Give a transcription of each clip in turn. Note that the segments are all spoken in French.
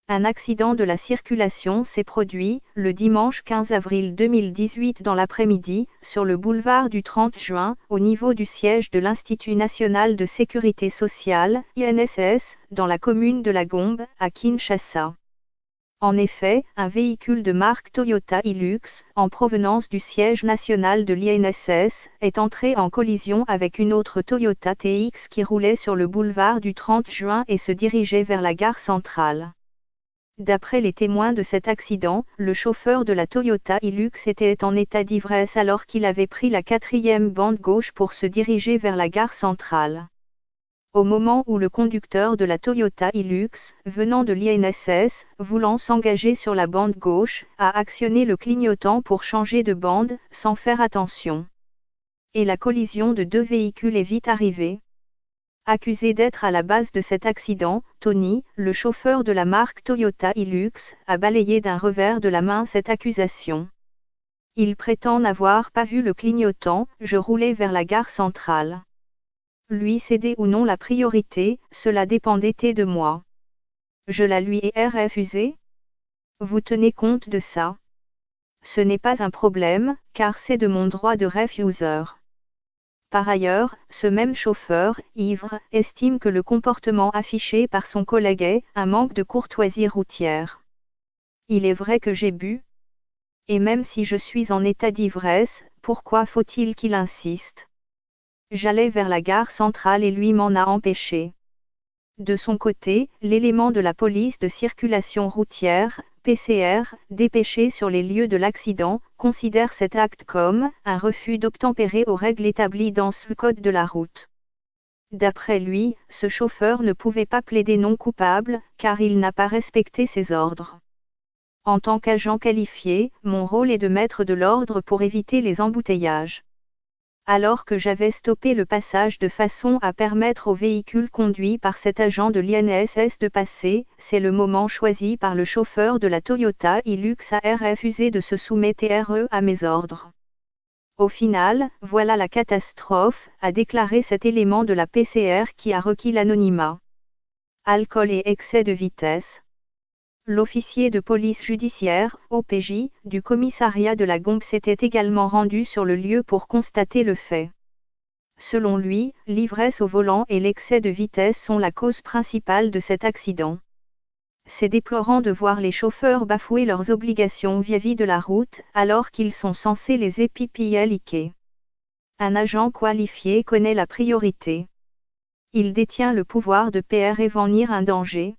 Un accident de la circulation s'est produit, le dimanche 15 avril 2018 dans l'après-midi, sur le boulevard du 30 juin, au niveau du siège de l'Institut national de sécurité sociale, INSS, dans la commune de La Gombe, à Kinshasa. En effet, un véhicule de marque Toyota Hilux, en provenance du siège national de l'INSS, est entré en collision avec une autre Toyota TX qui roulait sur le boulevard du 30 juin et se dirigeait vers la gare centrale. D'après les témoins de cet accident, le chauffeur de la Toyota Hilux était en état d'ivresse alors qu'il avait pris la 4e bande gauche pour se diriger vers la gare centrale. Au moment où le conducteur de la Toyota Hilux, venant de l'INSS, voulant s'engager sur la bande gauche, a actionné le clignotant pour changer de bande, sans faire attention. Et la collision de deux véhicules est vite arrivée. Accusé d'être à la base de cet accident, Tony, le chauffeur de la marque Toyota Hilux, a balayé d'un revers de la main cette accusation. Il prétend n'avoir pas vu le clignotant, je roulais vers la gare centrale. Lui céder ou non la priorité, cela dépendait de moi. Je la lui ai refusé? Vous tenez compte de ça? Ce n'est pas un problème, car c'est de mon droit de refuser. Par ailleurs, ce même chauffeur, ivre, estime que le comportement affiché par son collègue est un manque de courtoisie routière. Il est vrai que j'ai bu. Et même si je suis en état d'ivresse, pourquoi faut-il qu'il insiste? J'allais vers la gare centrale et lui m'en a empêché. De son côté, l'élément de la police de circulation routière, PCR, dépêché sur les lieux de l'accident, considère cet acte comme un refus d'obtempérer aux règles établies dans le code de la route. D'après lui, ce chauffeur ne pouvait pas plaider non coupable, car il n'a pas respecté ses ordres. En tant qu'agent qualifié, mon rôle est de mettre de l'ordre pour éviter les embouteillages. Alors que j'avais stoppé le passage de façon à permettre au véhicule conduit par cet agent de l'INSS de passer, c'est le moment choisi par le chauffeur de la Toyota Hilux à refusé de se soumettre à mes ordres. Au final, voilà la catastrophe, a déclaré cet élément de la PCR qui a requis l'anonymat. Alcool et excès de vitesse. L'officier de police judiciaire, OPJ, du commissariat de la Gombe s'était également rendu sur le lieu pour constater le fait. Selon lui, l'ivresse au volant et l'excès de vitesse sont la cause principale de cet accident. C'est déplorant de voir les chauffeurs bafouer leurs obligations vis-à-vis de la route, alors qu'ils sont censés les appliquer. Un agent qualifié connaît la priorité. Il détient le pouvoir de prévenir un danger.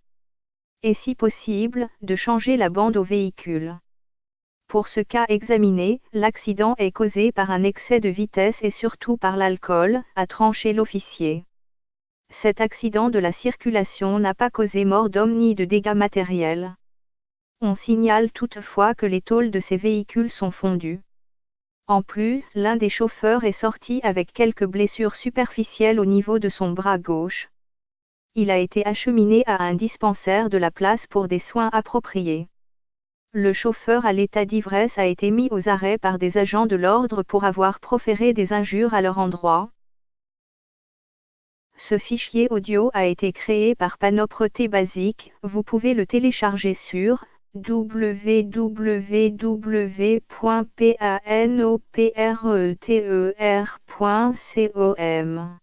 Et si possible, de changer la bande au véhicule. Pour ce cas examiné, l'accident est causé par un excès de vitesse et surtout par l'alcool, a tranché l'officier. Cet accident de la circulation n'a pas causé mort d'homme ni de dégâts matériels. On signale toutefois que les tôles de ces véhicules sont fondues. En plus, l'un des chauffeurs est sorti avec quelques blessures superficielles au niveau de son bras gauche. Il a été acheminé à un dispensaire de la place pour des soins appropriés. Le chauffeur à l'état d'ivresse a été mis aux arrêts par des agents de l'ordre pour avoir proféré des injures à leur endroit. Ce fichier audio a été créé par Panopre Basic, vous pouvez le télécharger sur www.panopreter.com.